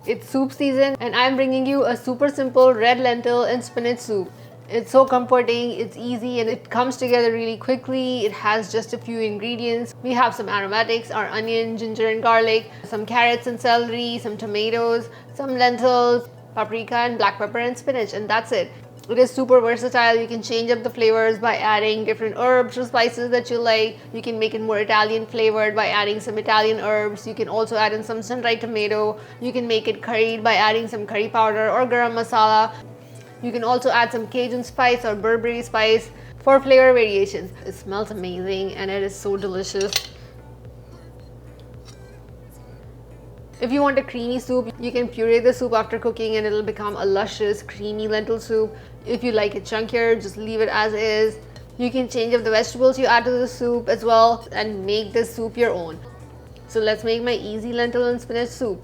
It's soup season and I'm bringing you a super simple red lentil and spinach soup. It's so comforting, it's easy, and it comes together really quickly. It has just a few ingredients. We have some aromatics, our onion, ginger and garlic, some carrots and celery, some tomatoes, some lentils, paprika and black pepper and spinach, and that's it. It is super versatile. You can change up the flavors by adding different herbs or spices that you like. You can make it more Italian flavored by adding some Italian herbs. You can also add in some sun-dried tomato. You can make it curried by adding some curry powder or garam masala. You can also add some Cajun spice or Burberry spice for flavor variations. It smells amazing and it is so delicious. If you want a creamy soup, you can puree the soup after cooking and it'll become a luscious, creamy lentil soup. If you like it chunkier, just leave it as is. You can change up the vegetables you add to the soup as well and make this soup your own. So let's make my easy lentil and spinach soup.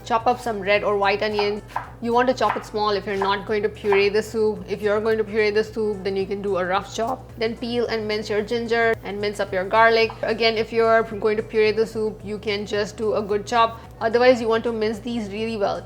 Chop up some red or white onion. You want to chop it small if you're not going to puree the soup. If you're going to puree the soup, then you can do a rough chop. Then peel and mince your ginger and mince up your garlic. Again, if you're going to puree the soup, you can just do a good chop. Otherwise, you want to mince these really well.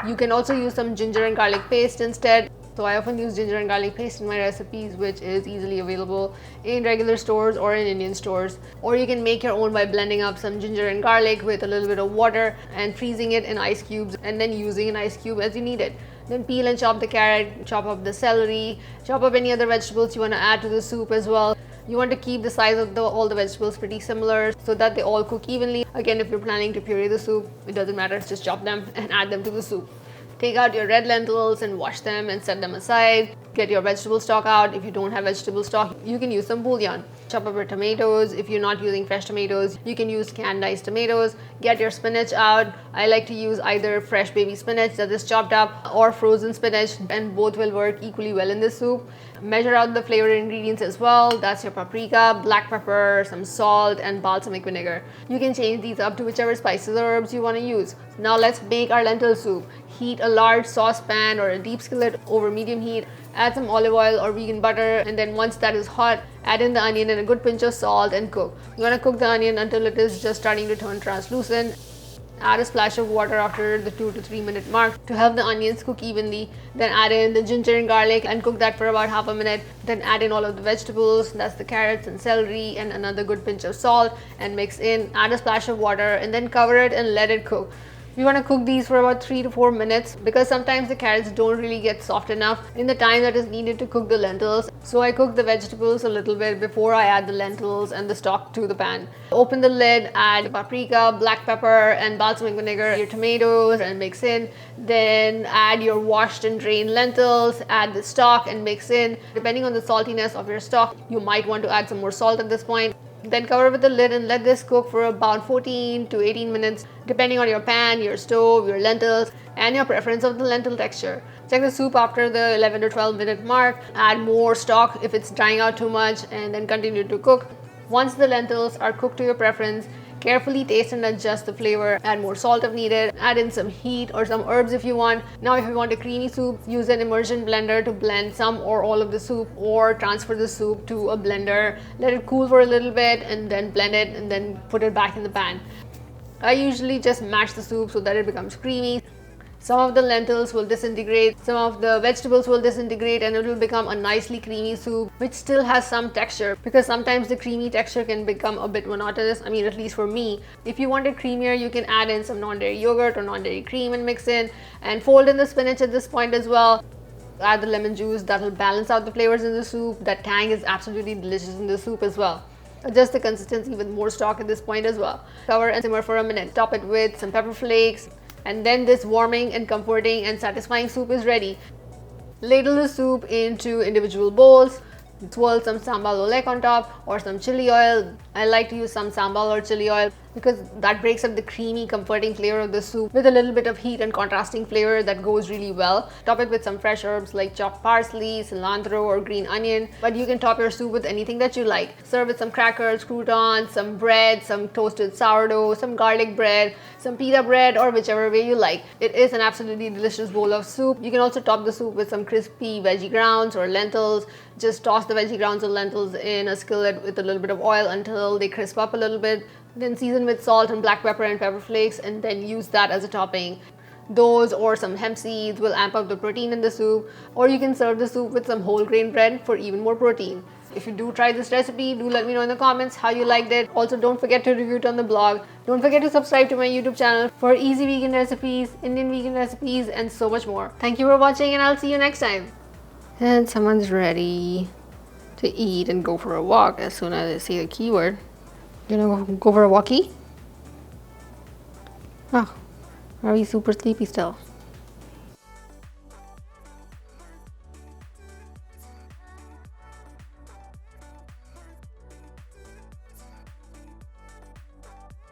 You can also use some ginger and garlic paste instead. So I often use ginger and garlic paste in my recipes, which is easily available in regular stores or in Indian stores. Or you can make your own by blending up some ginger and garlic with a little bit of water and freezing it in ice cubes and then using an ice cube as you need it. Then peel and chop the carrot, chop up the celery, chop up any other vegetables you want to add to the soup as well. You want to keep the size of all the vegetables pretty similar so that they all cook evenly. Again, if you're planning to puree the soup, it doesn't matter, just chop them and add them to the soup. Take out your red lentils and wash them and set them aside. Get your vegetable stock out. If you don't have vegetable stock, you can use some bouillon. Chop up your tomatoes. If you're not using fresh tomatoes, you can use canned diced tomatoes. Get your spinach out. I like to use either fresh baby spinach that is chopped up or frozen spinach, and both will work equally well in this soup. Measure out the flavor ingredients as well. That's your paprika, black pepper, some salt, and balsamic vinegar. You can change these up to whichever spices or herbs you want to use. Now let's make our lentil soup. Heat a large saucepan or a deep skillet over medium heat. Add some olive oil or vegan butter, and then once that is hot, add in the onion and a good pinch of salt and cook. You want to cook the onion until it is just starting to turn translucent. Add a splash of water after the 2 to 3 minute mark to help the onions cook evenly. Then add in the ginger and garlic and cook that for about half a minute. Then add in all of the vegetables, that's the carrots and celery, and another good pinch of salt, and mix in. Add a splash of water and then cover it and let it cook. We want to cook these for about 3 to 4 minutes because sometimes the carrots don't really get soft enough in the time that is needed to cook the lentils. So I cook the vegetables a little bit before I add the lentils and the stock to the pan. Open the lid, add paprika, black pepper, and balsamic vinegar, your tomatoes, and mix in. Then add your washed and drained lentils, add the stock and mix in. Depending on the saltiness of your stock, you might want to add some more salt at this point. Then cover with the lid and let this cook for about 14 to 18 minutes, depending on your pan, your stove, your lentils, and your preference of the lentil texture. Check the soup after the 11 to 12 minute mark. Add more stock if it's drying out too much, and then continue to cook. Once the lentils are cooked to your preference, carefully taste and adjust the flavor. Add more salt if needed. Add in some heat or some herbs if you want. Now, if you want a creamy soup, use an immersion blender to blend some or all of the soup, or transfer the soup to a blender. Let it cool for a little bit and then blend it and then put it back in the pan. I usually just mash the soup so that it becomes creamy. Some of the lentils will disintegrate, some of the vegetables will disintegrate, and it will become a nicely creamy soup which still has some texture, because sometimes the creamy texture can become a bit monotonous. I mean, at least for me. If you want it creamier, you can add in some non-dairy yogurt or non-dairy cream and mix in, and fold in the spinach at this point as well. Add the lemon juice, that will balance out the flavors in the soup. That tang is absolutely delicious in the soup as well. Adjust the consistency with more stock at this point as well. Cover and simmer for a minute. Top it with some pepper flakes, and then this warming and comforting and satisfying soup is ready. Ladle the soup into individual bowls. Swirl some sambal olek on top or some chili oil. I like to use some sambal or chili oil because that breaks up the creamy, comforting flavor of the soup with a little bit of heat and contrasting flavor that goes really well. Top it with some fresh herbs like chopped parsley, cilantro, or green onion, but you can top your soup with anything that you like. Serve with some crackers, croutons, some bread, some toasted sourdough, some garlic bread, some pita bread, or whichever way you like. It is an absolutely delicious bowl of soup. You can also top the soup with some crispy veggie grounds or lentils. Just toss the veggie grounds or lentils in a skillet with a little bit of oil until they crisp up a little bit. Then season with salt and black pepper and pepper flakes, and then use that as a topping. Those or some hemp seeds will amp up the protein in the soup, or you can serve the soup with some whole grain bread for even more protein. If you do try this recipe, do let me know in the comments how you liked it. Also, don't forget to review it on the blog. Don't forget to subscribe to my YouTube channel for easy vegan recipes, Indian vegan recipes, and so much more. Thank you for watching, and I'll see you next time. And someone's ready to eat and go for a walk as soon as I say the keyword. You know, go for a walkie? Oh, are we super sleepy still?